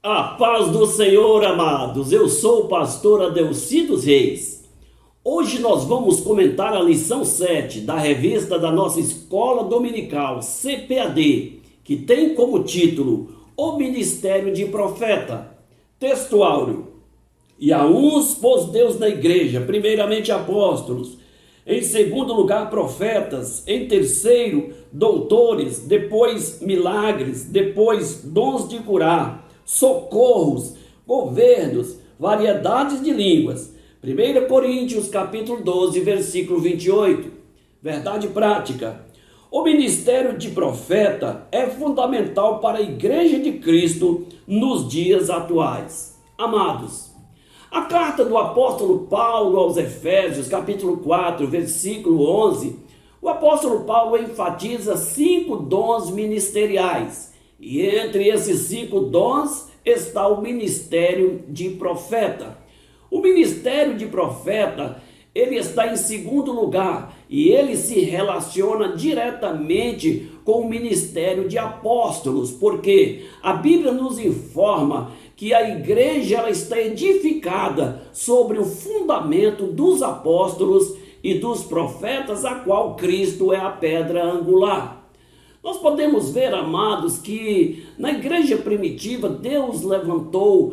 A paz do Senhor, amados. Eu sou o pastor Adelci dos Reis. Hoje nós vamos comentar a lição 7 da revista da nossa escola dominical CPAD, que tem como título O Ministério de Profeta. Texto áureo. E a uns pôs Deus na igreja, primeiramente apóstolos, em segundo lugar profetas, em terceiro doutores, depois milagres, depois dons de curar, socorros, governos, variedades de línguas. 1 Coríntios capítulo 12, versículo 28. Verdade prática. O ministério de profeta é fundamental para a Igreja de Cristo nos dias atuais. Amados, a carta do apóstolo Paulo aos Efésios, capítulo 4, versículo 11, o apóstolo Paulo enfatiza 5 dons ministeriais. E entre esses 5 dons está o ministério de profeta. O ministério de profeta, ele está em segundo lugar e ele se relaciona diretamente com o ministério de apóstolos, porque a Bíblia nos informa que a igreja ela está edificada sobre o fundamento dos apóstolos e dos profetas, a qual Cristo é a pedra angular. Nós podemos ver, amados, que na igreja primitiva Deus levantou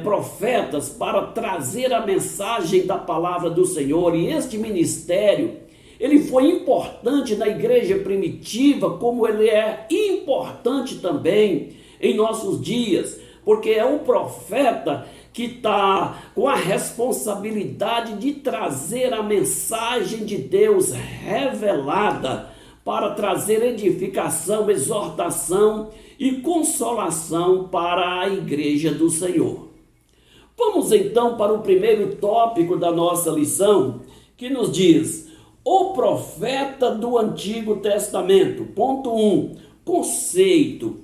profetas para trazer a mensagem da palavra do Senhor, e este ministério ele foi importante na igreja primitiva, como ele é importante também em nossos dias, porque é o profeta que está com a responsabilidade de trazer a mensagem de Deus revelada para trazer edificação, exortação e consolação para a igreja do Senhor. Vamos então para o primeiro tópico da nossa lição, que nos diz: o profeta do Antigo Testamento. Ponto 1, conceito.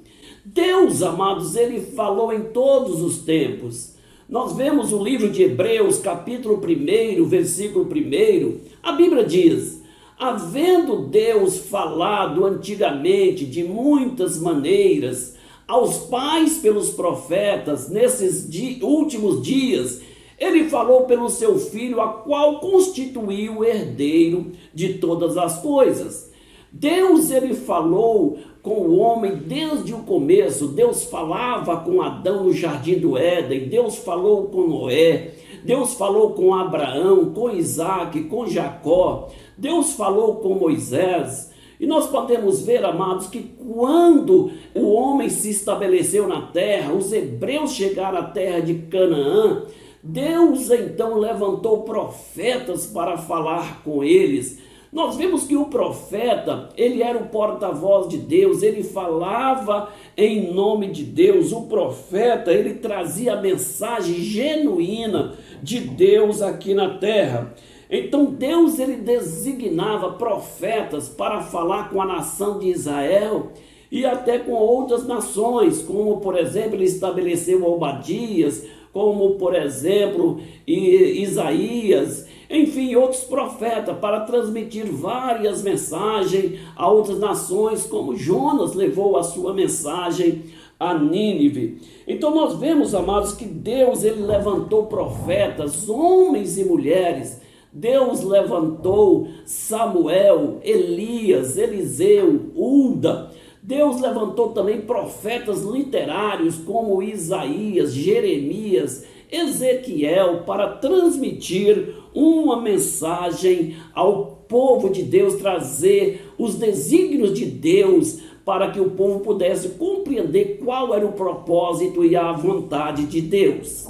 Deus, amados, ele falou em todos os tempos. Nós vemos o livro de Hebreus, capítulo 1, versículo 1, a Bíblia diz: havendo Deus falado antigamente de muitas maneiras aos pais pelos profetas, nesses últimos dias, ele falou pelo seu Filho, a qual constituiu o herdeiro de todas as coisas. Deus, ele falou com o homem desde o começo. Deus falava com Adão no jardim do Éden, Deus falou com Noé, Deus falou com Abraão, com Isaac, com Jacó, Deus falou com Moisés. E nós podemos ver, amados, que quando o homem se estabeleceu na terra, os hebreus chegaram à terra de Canaã, Deus então levantou profetas para falar com eles. Nós vemos que o profeta, ele era o porta-voz de Deus, ele falava em nome de Deus. O profeta, ele trazia a mensagem genuína de Deus aqui na terra. Então Deus, ele designava profetas para falar com a nação de Israel e até com outras nações, como por exemplo ele estabeleceu Obadias, como por exemplo Isaías, enfim, outros profetas, para transmitir várias mensagens a outras nações, como Jonas levou a sua mensagem a Nínive. Então nós vemos, amados, que Deus, ele levantou profetas, homens e mulheres. Deus levantou Samuel, Elias, Eliseu, Uda. Deus levantou também profetas literários como Isaías, Jeremias, Ezequiel, para transmitir uma mensagem ao povo de Deus, trazer os desígnios de Deus para que o povo pudesse compreender qual era o propósito e a vontade de Deus.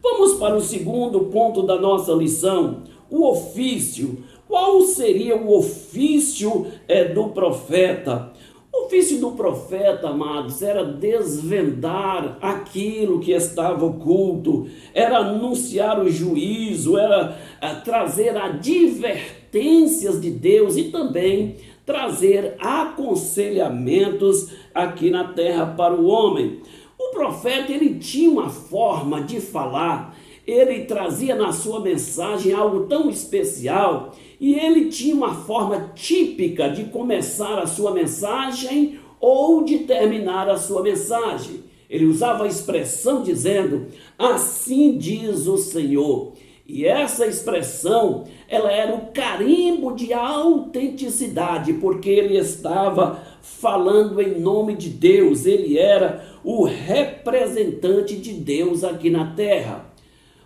Vamos para o segundo ponto da nossa lição, o ofício. Qual seria o ofício do profeta? O ofício do profeta, amados, era desvendar aquilo que estava oculto, era anunciar o juízo, era trazer advertências de Deus e também trazer aconselhamentos aqui na terra para o homem. O profeta, ele tinha uma forma de falar, ele trazia na sua mensagem algo tão especial, e ele tinha uma forma típica de começar a sua mensagem ou de terminar a sua mensagem. Ele usava a expressão dizendo: assim diz o Senhor. E essa expressão, ela era o carimbo de autenticidade, porque ele estava falando em nome de Deus, ele era o representante de Deus aqui na terra.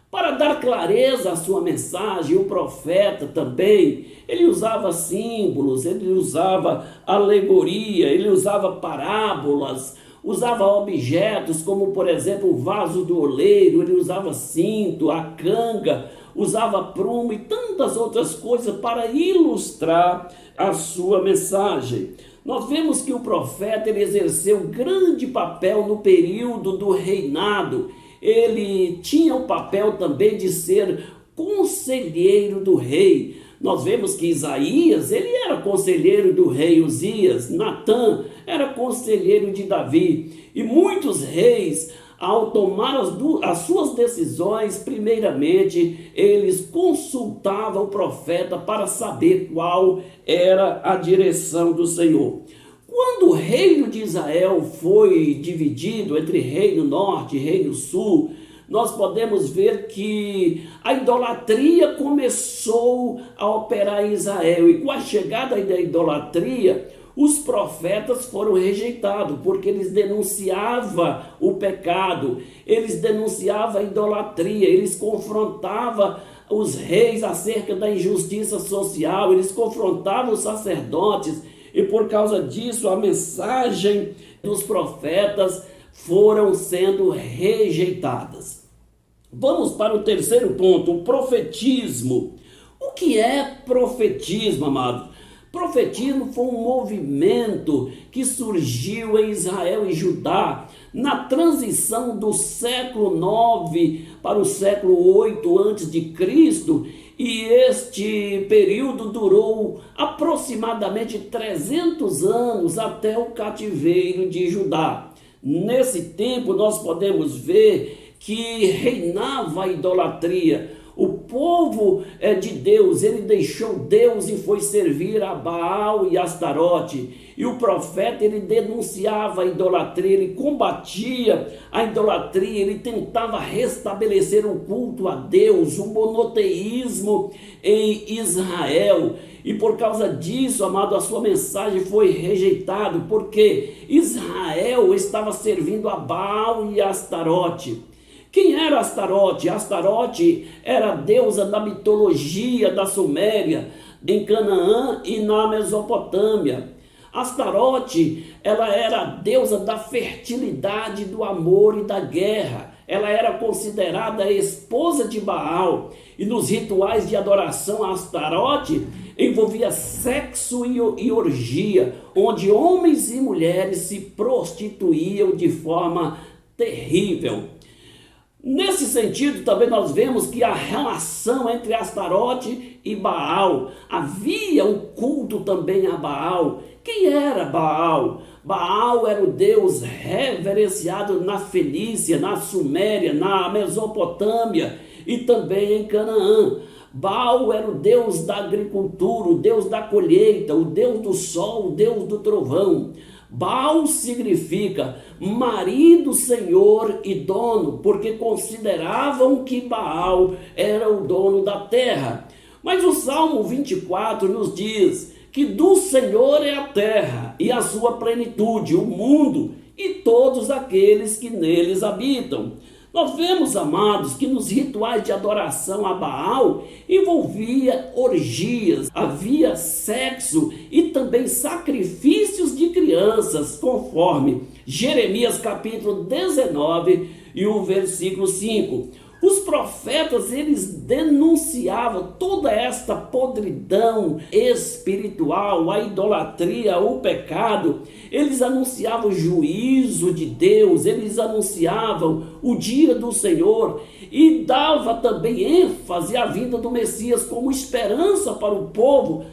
Para dar clareza à sua mensagem, o profeta também, ele usava símbolos, ele usava alegoria, ele usava parábolas, usava objetos como, por exemplo, o vaso do oleiro, ele usava cinto, a canga, usava prumo e tantas outras coisas para ilustrar a sua mensagem. Nós vemos que o profeta ele exerceu grande papel no período do reinado. Ele tinha o papel também de ser conselheiro do rei. Nós vemos que Isaías, ele era conselheiro do rei Uzias, Natã era conselheiro de Davi. E muitos reis, ao tomar as suas decisões, primeiramente, eles consultavam o profeta para saber qual era a direção do Senhor. Quando o reino de Israel foi dividido entre reino norte e reino sul, nós podemos ver que a idolatria começou a operar em Israel. E com a chegada da idolatria, os profetas foram rejeitados, porque eles denunciavam o pecado, eles denunciavam a idolatria, eles confrontavam os reis acerca da injustiça social, eles confrontavam os sacerdotes, e por causa disso a mensagem dos profetas foram sendo rejeitadas. Vamos para o terceiro ponto, o profetismo. O que é profetismo, amados? Profetismo foi um movimento que surgiu em Israel e Judá na transição do século 9 para o século 8 a.C., e este período durou aproximadamente 300 anos até o cativeiro de Judá. Nesse tempo nós podemos ver que reinava a idolatria. O povo de Deus, ele deixou Deus e foi servir a Baal e Astarote. E o profeta, ele denunciava a idolatria, ele combatia a idolatria, ele tentava restabelecer o culto a Deus, o monoteísmo em Israel. E por causa disso, amado, a sua mensagem foi rejeitada, porque Israel estava servindo a Baal e Astarote. Quem era Astarote? Astarote era a deusa da mitologia da Suméria, em Canaã e na Mesopotâmia. Astarote, ela era a deusa da fertilidade, do amor e da guerra. Ela era considerada a esposa de Baal. E nos rituais de adoração a Astarote, envolvia sexo e orgia, onde homens e mulheres se prostituíam de forma terrível. Nesse sentido, também nós vemos que a relação entre Astarote e Baal, havia um culto também a Baal. Quem era Baal? Baal era o deus reverenciado na Fenícia, na Suméria, na Mesopotâmia e também em Canaã. Baal era o deus da agricultura, o deus da colheita, o deus do sol, o deus do trovão. Baal significa marido, senhor e dono, porque consideravam que Baal era o dono da terra. Mas o Salmo 24 nos diz que do Senhor é a terra e a sua plenitude, o mundo e todos aqueles que neles habitam. Nós vemos, amados, que nos rituais de adoração a Baal envolvia orgias, havia sexo e também sacrifícios de crianças, conforme Jeremias capítulo 19 e o versículo 5. Os profetas, eles denunciavam toda esta podridão espiritual, a idolatria, o pecado. Eles anunciavam o juízo de Deus, eles anunciavam o dia do Senhor e dava também ênfase à vinda do Messias como esperança para o povo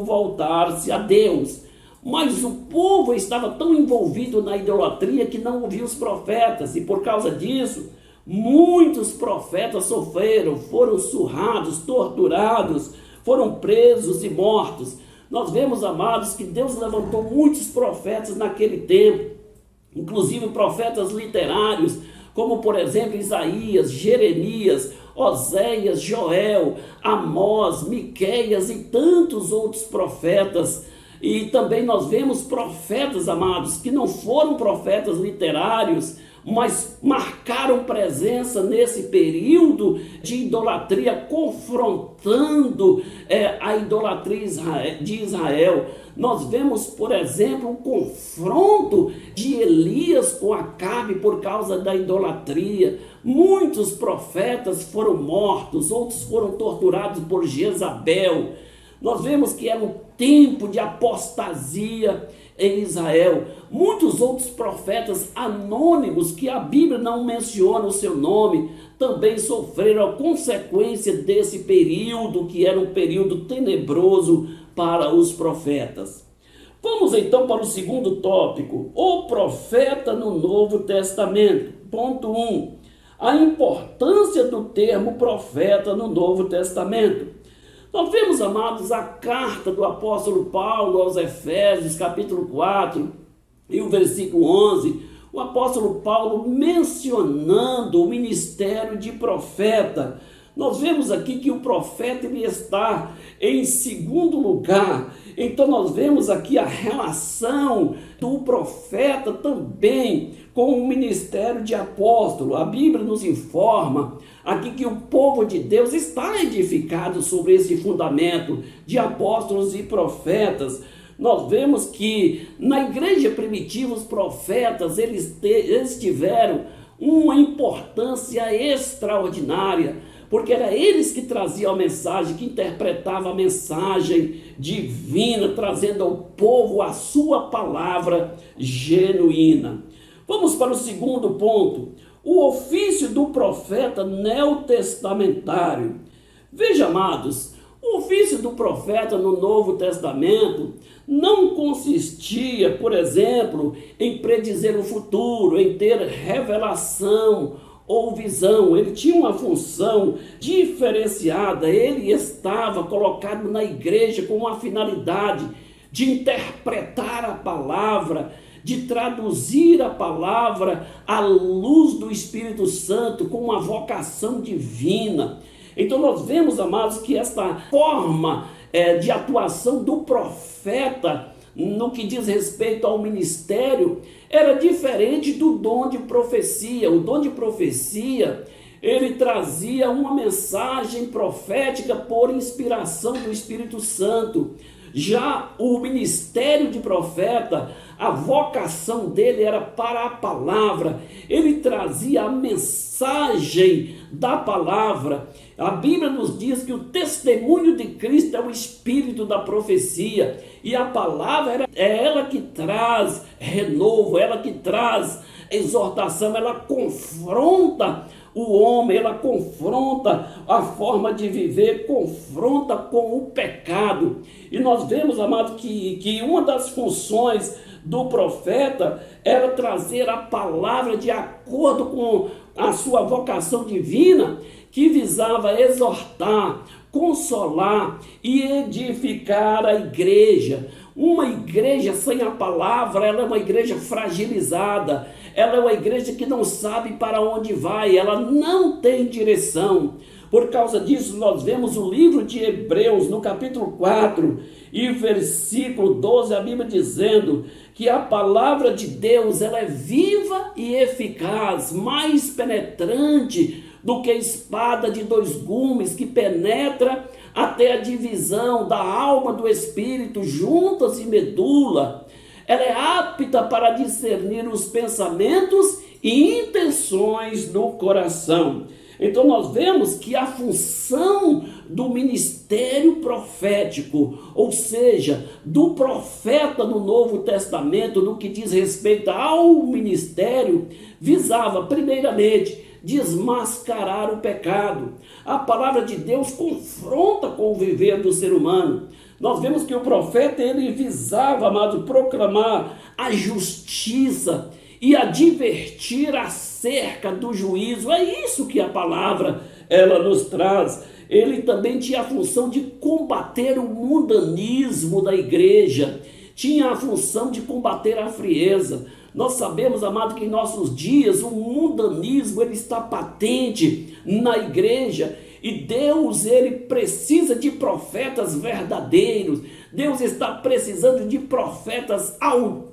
voltar-se a Deus. Mas o povo estava tão envolvido na idolatria que não ouvia os profetas, e por causa disso, muitos profetas sofreram, foram surrados, torturados, foram presos e mortos. Nós vemos, amados, que Deus levantou muitos profetas naquele tempo, inclusive profetas literários, como por exemplo Isaías, Jeremias, Oséias, Joel, Amós, Miqueias e tantos outros profetas. E também nós vemos profetas, amados, que não foram profetas literários, mas marcaram presença nesse período de idolatria, confrontando a idolatria de Israel. Nós vemos, por exemplo, o confronto de Elias com Acabe por causa da idolatria. Muitos profetas foram mortos, outros foram torturados por Jezabel. Nós vemos que era um tempo de apostasia em Israel. Muitos outros profetas anônimos, que a Bíblia não menciona o seu nome, também sofreram a consequência desse período, que era um período tenebroso para os profetas. Vamos então para o segundo tópico, o profeta no Novo Testamento. Ponto 1. A importância do termo profeta no Novo Testamento. Nós vemos, amados, a carta do apóstolo Paulo aos Efésios, capítulo 4, e o versículo 11, o apóstolo Paulo mencionando o ministério de profeta. Nós vemos aqui que o profeta ele está em segundo lugar. Então nós vemos aqui a relação do profeta também com o ministério de apóstolo. A Bíblia nos informa aqui que o povo de Deus está edificado sobre esse fundamento de apóstolos e profetas. Nós vemos que na igreja primitiva os profetas eles tiveram uma importância extraordinária, porque era eles que traziam a mensagem, que interpretavam a mensagem divina, trazendo ao povo a sua palavra genuína. Vamos para o segundo ponto, o ofício do profeta neotestamentário. Veja, amados, o ofício do profeta no Novo Testamento não consistia, por exemplo, em predizer o futuro, em ter revelação ou visão. Ele tinha uma função diferenciada. Ele estava colocado na igreja com uma finalidade de interpretar a palavra, de traduzir a palavra à luz do Espírito Santo, com uma vocação divina. Então nós vemos, amados, que esta forma de atuação do profeta no que diz respeito ao ministério era diferente do dom de profecia. O dom de profecia, ele trazia uma mensagem profética por inspiração do Espírito Santo. Já o ministério de profeta, a vocação dele era para a palavra. Ele trazia a mensagem da palavra. A Bíblia nos diz que o testemunho de Cristo é o espírito da profecia. E a palavra é ela que traz renovo, ela que traz exortação, ela confronta o homem, ela confronta a forma de viver, confronta com o pecado. E nós vemos, amado, que uma das funções do profeta era trazer a palavra de acordo com a sua vocação divina, que visava exortar, consolar e edificar a igreja. Uma igreja sem a palavra, ela é uma igreja fragilizada, ela é uma igreja que não sabe para onde vai, ela não tem direção. Por causa disso, nós vemos o livro de Hebreus, no capítulo 4, e versículo 12, a Bíblia dizendo que a palavra de Deus, ela é viva e eficaz, mais penetrante do que espada de dois gumes, que penetra até a divisão da alma do espírito, juntas e medula. Ela é apta para discernir os pensamentos e intenções do coração. Então nós vemos que a função do ministério profético, ou seja, do profeta no Novo Testamento, no que diz respeito ao ministério, visava primeiramente desmascarar o pecado. A palavra de Deus confronta com o viver do ser humano. Nós vemos que o profeta, ele visava, amado, proclamar a justiça e advertir acerca do juízo. É isso que a palavra, ela nos traz. Ele também tinha a função de combater o mundanismo da igreja, tinha a função de combater a frieza. Nós sabemos, amado, que em nossos dias o mundanismo ele está patente na igreja. E Deus, ele precisa de profetas verdadeiros. Deus está precisando de profetas autênticos,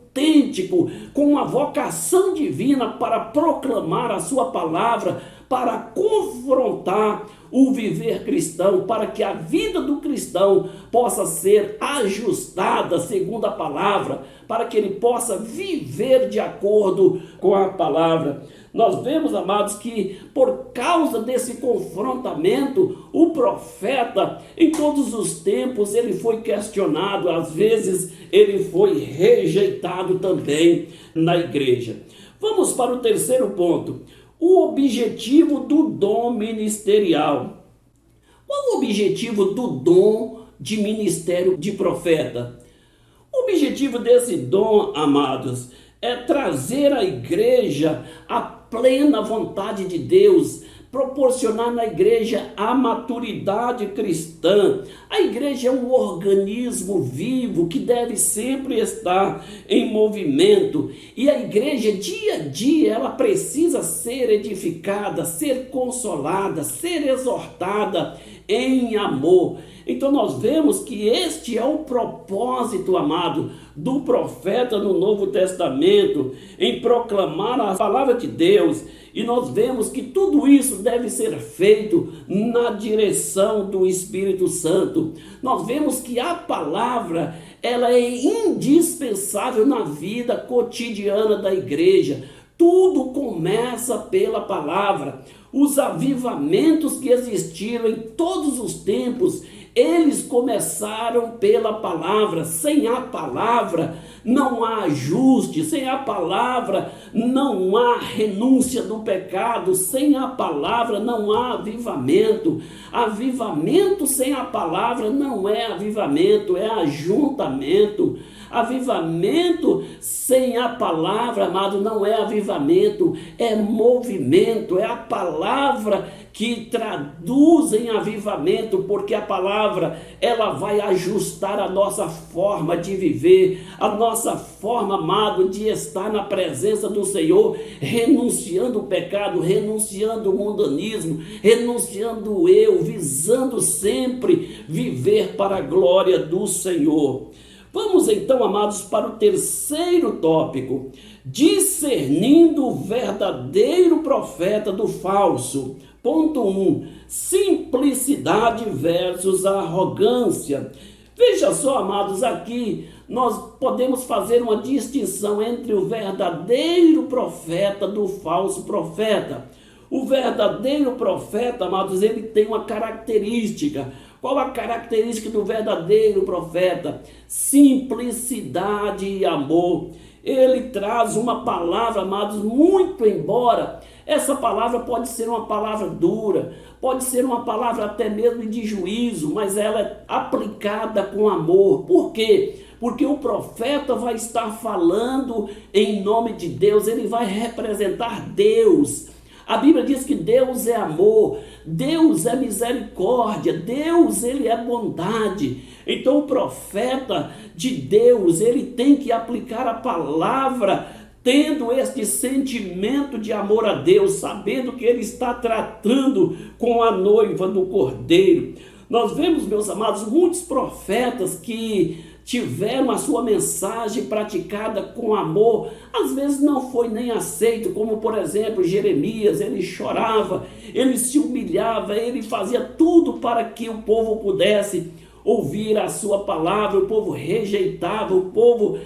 com uma vocação divina para proclamar a sua palavra, para confrontar o viver cristão, para que a vida do cristão possa ser ajustada segundo a palavra, para que ele possa viver de acordo com a palavra. Nós vemos, amados, que por causa desse confrontamento, o profeta, em todos os tempos, ele foi questionado, às vezes ele foi rejeitado também na igreja. Vamos para o terceiro ponto. O objetivo do dom ministerial. Qual o objetivo do dom de ministério de profeta? O objetivo desse dom, amados, é trazer à igreja a plena vontade de Deus, proporcionar na igreja a maturidade cristã. A igreja é um organismo vivo que deve sempre estar em movimento, e a igreja dia a dia ela precisa ser edificada, ser consolada, ser exortada em amor. Então nós vemos que este é o propósito, amado, do profeta no Novo Testamento, em proclamar a palavra de Deus. E nós vemos que tudo isso deve ser feito na direção do Espírito Santo. Nós vemos que a palavra, ela é indispensável na vida cotidiana da igreja. Tudo começa pela palavra. Os avivamentos que existiram em todos os tempos, eles começaram pela palavra. Sem a palavra não há ajuste, sem a palavra não há renúncia do pecado, sem a palavra não há avivamento. Avivamento sem a palavra não é avivamento, é ajuntamento. Avivamento sem a palavra, amado, não é avivamento, é movimento, é a palavra que traduz em avivamento, porque a palavra, ela vai ajustar a nossa forma de viver, a nossa forma, amado, de estar na presença do Senhor, renunciando o pecado, renunciando o mundanismo, renunciando o eu, visando sempre viver para a glória do Senhor. Vamos então, amados, para o terceiro tópico, discernindo o verdadeiro profeta do falso. Ponto 1, simplicidade versus arrogância. Veja só, amados, aqui nós podemos fazer uma distinção entre o verdadeiro profeta do falso profeta. O verdadeiro profeta, amados, ele tem uma característica. Qual a característica do verdadeiro profeta? Simplicidade e amor. Ele traz uma palavra, amados, muito embora essa palavra pode ser uma palavra dura, pode ser uma palavra até mesmo de juízo, mas ela é aplicada com amor. Por quê? Porque o profeta vai estar falando em nome de Deus, ele vai representar Deus. A Bíblia diz que Deus é amor, Deus é misericórdia, Deus, ele é bondade. Então o profeta de Deus, ele tem que aplicar a palavra tendo este sentimento de amor a Deus, sabendo que ele está tratando com a noiva do Cordeiro. Nós vemos, meus amados, muitos profetas que tiveram a sua mensagem praticada com amor, às vezes não foi nem aceito, como por exemplo Jeremias. Ele chorava, ele se humilhava, ele fazia tudo para que o povo pudesse ouvir a sua palavra. O povo rejeitava, o povo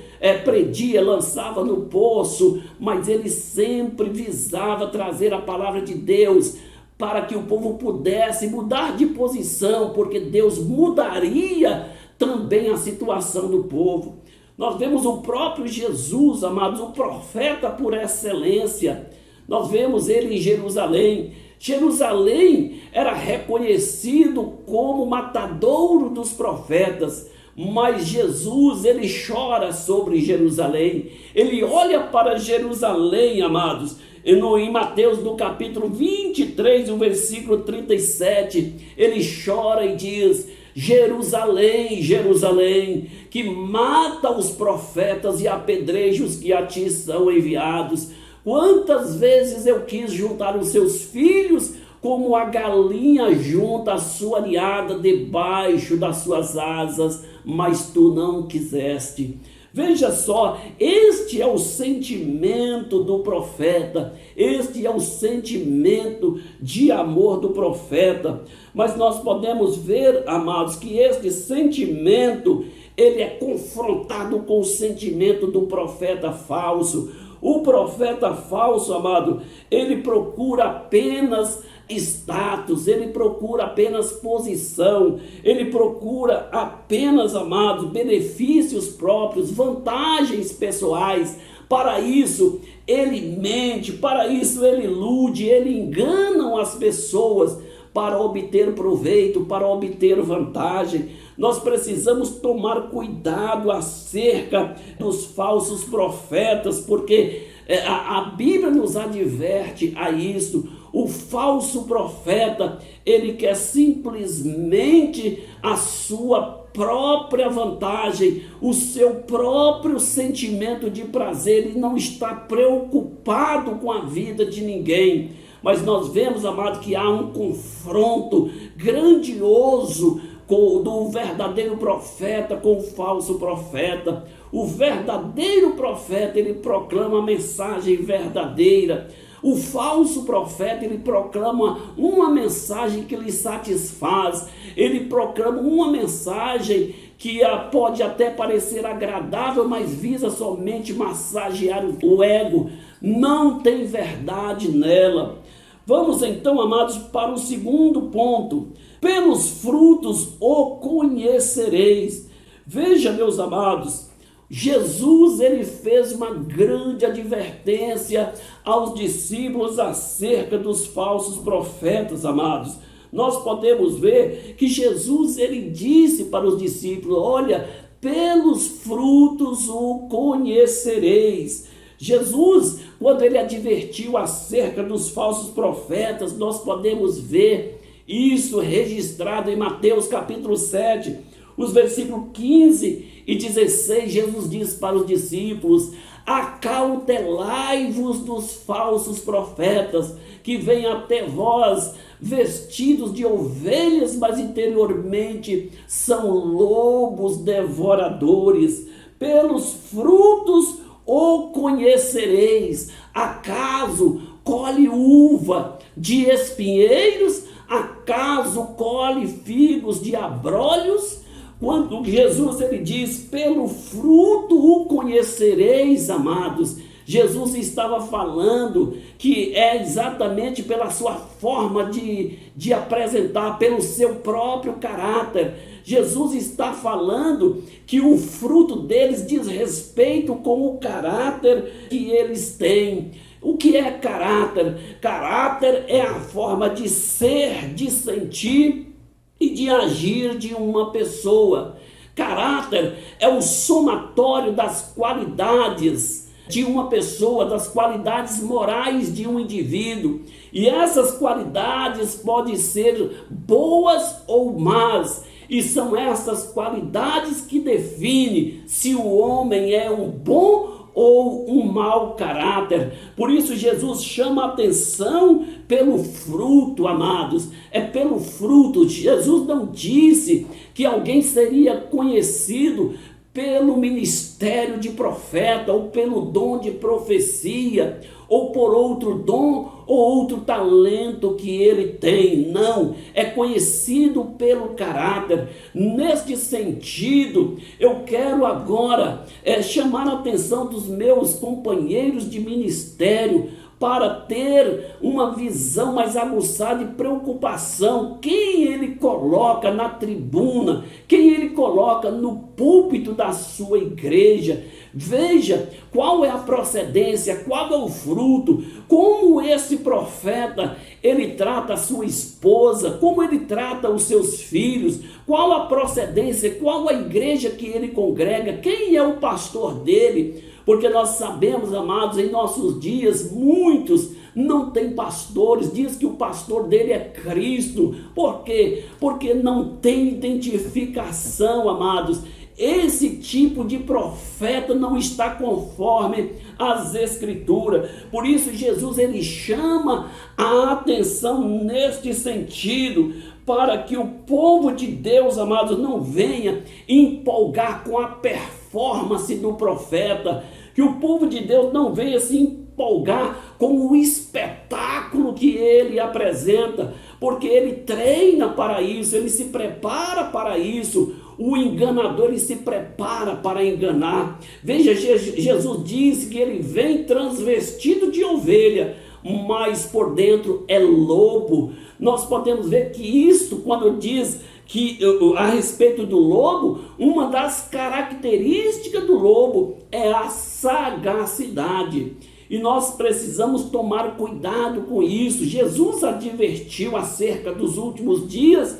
predia, lançava no poço, mas ele sempre visava trazer a palavra de Deus para que o povo pudesse mudar de posição, porque Deus mudaria também a situação do povo. Nós vemos o próprio Jesus, amados, o profeta por excelência. Nós vemos ele em Jerusalém. Jerusalém era reconhecido como matadouro dos profetas, mas Jesus, ele chora sobre Jerusalém. Ele olha para Jerusalém, amados, em Mateus, no capítulo 23, o versículo 37, ele chora e diz: Jerusalém, Jerusalém, que mata os profetas e apedreja os que a ti são enviados. Quantas vezes eu quis juntar os seus filhos, como a galinha junta a sua ninhada debaixo das suas asas, mas tu não quiseste. Veja só, este é o sentimento do profeta, este é o sentimento de amor do profeta. Mas nós podemos ver, amados, que este sentimento, ele é confrontado com o sentimento do profeta falso. O profeta falso, amado, ele procura apenas status, ele procura apenas posição, ele procura apenas, amados, benefícios próprios, vantagens pessoais. Para isso ele mente, para isso ele ilude, ele engana as pessoas para obter proveito, para obter vantagem. Nós precisamos tomar cuidado acerca dos falsos profetas, porque a Bíblia nos adverte a isso. O falso profeta, ele quer simplesmente a sua própria vantagem, o seu próprio sentimento de prazer, ele não está preocupado com a vida de ninguém. Mas nós vemos, amado, que há um confronto grandioso do verdadeiro profeta com o falso profeta. O verdadeiro profeta, ele proclama a mensagem verdadeira. O falso profeta, ele proclama uma mensagem que lhe satisfaz. Ele proclama uma mensagem que pode até parecer agradável, mas visa somente massagear o ego. Não tem verdade nela. Vamos então, amados, para o segundo ponto. Pelos frutos o conhecereis. Veja, meus amados, Jesus, ele fez uma grande advertência aos discípulos acerca dos falsos profetas, amados. Nós podemos ver que Jesus, ele disse para os discípulos: olha, pelos frutos o conhecereis. Jesus, quando ele advertiu acerca dos falsos profetas, nós podemos ver isso registrado em Mateus capítulo 7, os versículos 15 e 16, Jesus diz para os discípulos: acautelai-vos dos falsos profetas, que vêm até vós vestidos de ovelhas, mas interiormente são lobos devoradores. Pelos frutos o conhecereis. Acaso colhe uva de espinheiros? Acaso colhe figos de abrolhos? Quando Jesus, ele diz, pelo fruto o conhecereis, amados, Jesus estava falando que é exatamente pela sua forma de apresentar, pelo seu próprio caráter. Jesus está falando que o fruto deles diz respeito com o caráter que eles têm. O que é caráter? Caráter é a forma de ser, de sentir e de agir de uma pessoa. Caráter é o somatório das qualidades de uma pessoa, das qualidades morais de um indivíduo. E essas qualidades podem ser boas ou más. E são essas qualidades que definem se o homem é um bom ou um mau caráter. Por isso Jesus chama a atenção pelo fruto, amados. É pelo fruto. Jesus não disse que alguém seria conhecido pelo ministério de profeta, ou pelo dom de profecia, ou por outro dom ou outro talento que ele tem. Não, é conhecido pelo caráter. Neste sentido, eu quero agora chamar a atenção dos meus companheiros de ministério para ter uma visão mais aguçada e preocupação. Quem ele coloca na tribuna, quem ele coloca no púlpito da sua igreja. Veja qual é a procedência, qual é o fruto, como esse profeta, ele trata a sua esposa, como ele trata os seus filhos, qual a procedência, qual a igreja que ele congrega, quem é o pastor dele. Porque nós sabemos, amados, em nossos dias, muitos não tem pastores, diz que o pastor dele é Cristo. Por quê? Porque não tem identificação, amados. Esse tipo de profeta não está conforme as Escrituras. Por isso Jesus ele chama a atenção neste sentido, para que o povo de Deus, amados, não venha empolgar com a performance do profeta, que o povo de Deus não venha se empolgar com o espetáculo que ele apresenta, porque ele treina para isso, ele se prepara para isso. O enganador, ele se prepara para enganar. Veja, Jesus disse que ele vem transvestido de ovelha, mas por dentro é lobo. Nós podemos ver que isto, quando diz que a respeito do lobo, uma das características do lobo é a sagacidade. E nós precisamos tomar cuidado com isso. Jesus advertiu acerca dos últimos dias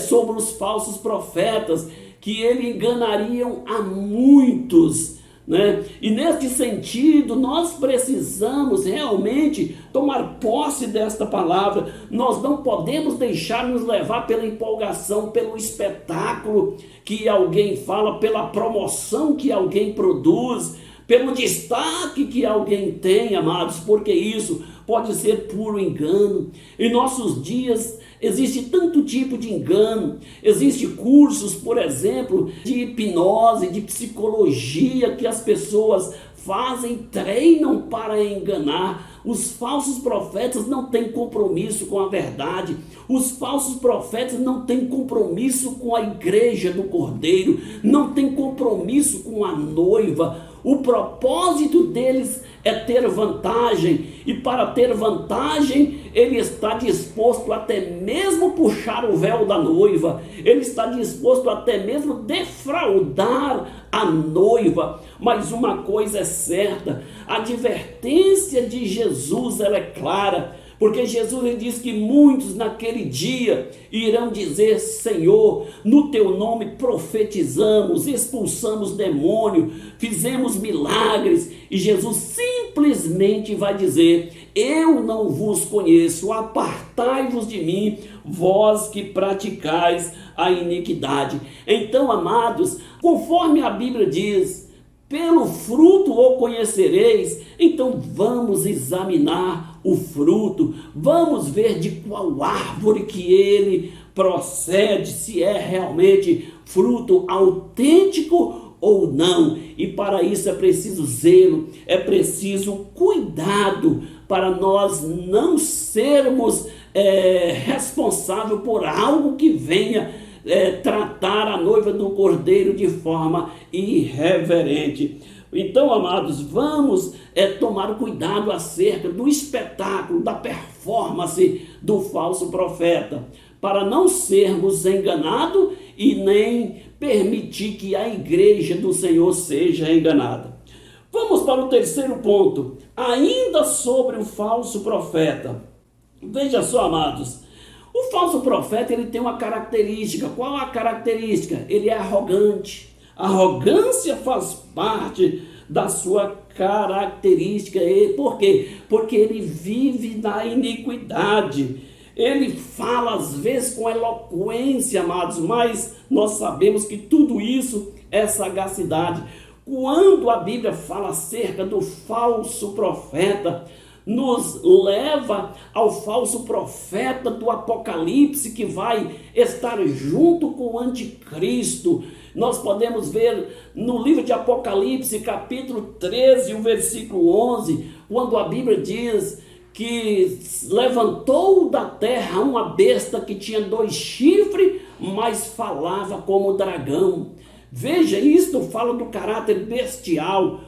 sobre os falsos profetas, que eles enganariam a muitos, né? E neste sentido, nós precisamos realmente tomar posse desta palavra. Nós não podemos deixar nos levar pela empolgação, pelo espetáculo que alguém fala, pela promoção que alguém produz, pelo destaque que alguém tem, amados, porque isso pode ser puro engano. Em nossos dias existe tanto tipo de engano. Existem cursos, por exemplo, de hipnose, de psicologia, que as pessoas fazem, treinam para enganar. Os falsos profetas não têm compromisso com a verdade. Os falsos profetas não têm compromisso com a igreja do Cordeiro, não têm compromisso com a noiva. O propósito deles é ter vantagem, e para ter vantagem, ele está disposto até mesmo puxar o véu da noiva, ele está disposto até mesmo defraudar a noiva. Mas uma coisa é certa, a advertência de Jesus ela é clara, porque Jesus ele diz que muitos naquele dia irão dizer: Senhor, no teu nome profetizamos, expulsamos demônio, fizemos milagres. E Jesus simplesmente vai dizer: eu não vos conheço, apartai-vos de mim, vós que praticais a iniquidade. Então, amados, conforme a Bíblia diz, pelo fruto o conhecereis. Então vamos examinar o fruto, vamos ver de qual árvore que ele procede, se é realmente fruto autêntico ou não. E para isso é preciso zelo, é preciso cuidado, para nós não sermos responsáveis por algo que venha tratar a noiva do Cordeiro de forma irreverente. Então, amados, vamos tomar cuidado acerca do espetáculo, da performance do falso profeta, para não sermos enganados e nem permitir que a igreja do Senhor seja enganada. Vamos para o terceiro ponto, ainda sobre o falso profeta. Veja só, amados, o falso profeta ele tem uma característica. Qual a característica? Ele é arrogante. A arrogância faz parte da sua característica. Por quê? Porque ele vive na iniquidade. Ele fala às vezes com eloquência, amados, mas nós sabemos que tudo isso é sagacidade. Quando a Bíblia fala acerca do falso profeta, nos leva ao falso profeta do Apocalipse, que vai estar junto com o anticristo. Nós podemos ver no livro de Apocalipse, capítulo 13, o versículo 11, quando a Bíblia diz que levantou da terra uma besta que tinha 2 chifres, mas falava como dragão. Veja, isto fala do caráter bestial,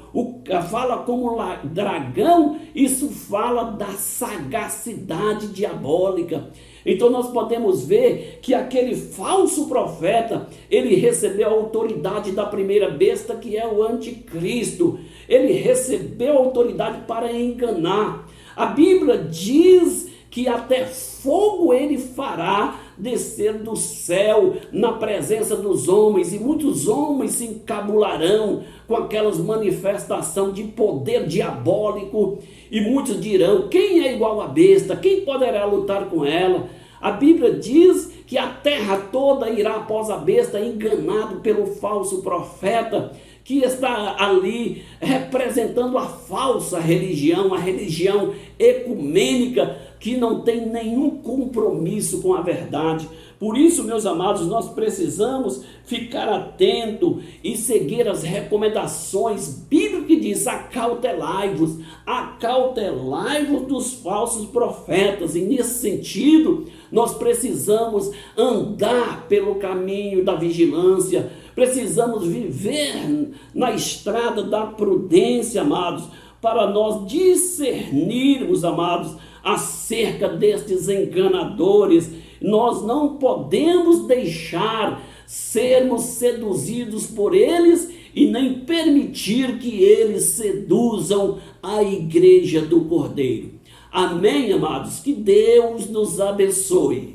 fala como dragão, isso fala da sagacidade diabólica. Então nós podemos ver que aquele falso profeta, ele recebeu a autoridade da primeira besta, que é o anticristo. Ele recebeu a autoridade para enganar. A Bíblia diz que até fogo ele fará descer do céu na presença dos homens, e muitos homens se encabularão com aquelas manifestações de poder diabólico, e muitos dirão: quem é igual à besta? Quem poderá lutar com ela? A Bíblia diz que a terra toda irá após a besta, enganado pelo falso profeta, que está ali representando a falsa religião, a religião ecumênica, que não tem nenhum compromisso com a verdade. Por isso, meus amados, nós precisamos ficar atento e seguir as recomendações bíblicas que diz: acautelai-vos dos falsos profetas. E nesse sentido, nós precisamos andar pelo caminho da vigilância, precisamos viver na estrada da prudência, amados, para nós discernirmos, amados, acerca destes enganadores. Nós não podemos deixar sermos seduzidos por eles e nem permitir que eles seduzam a igreja do Cordeiro. Amém, amados? Que Deus nos abençoe.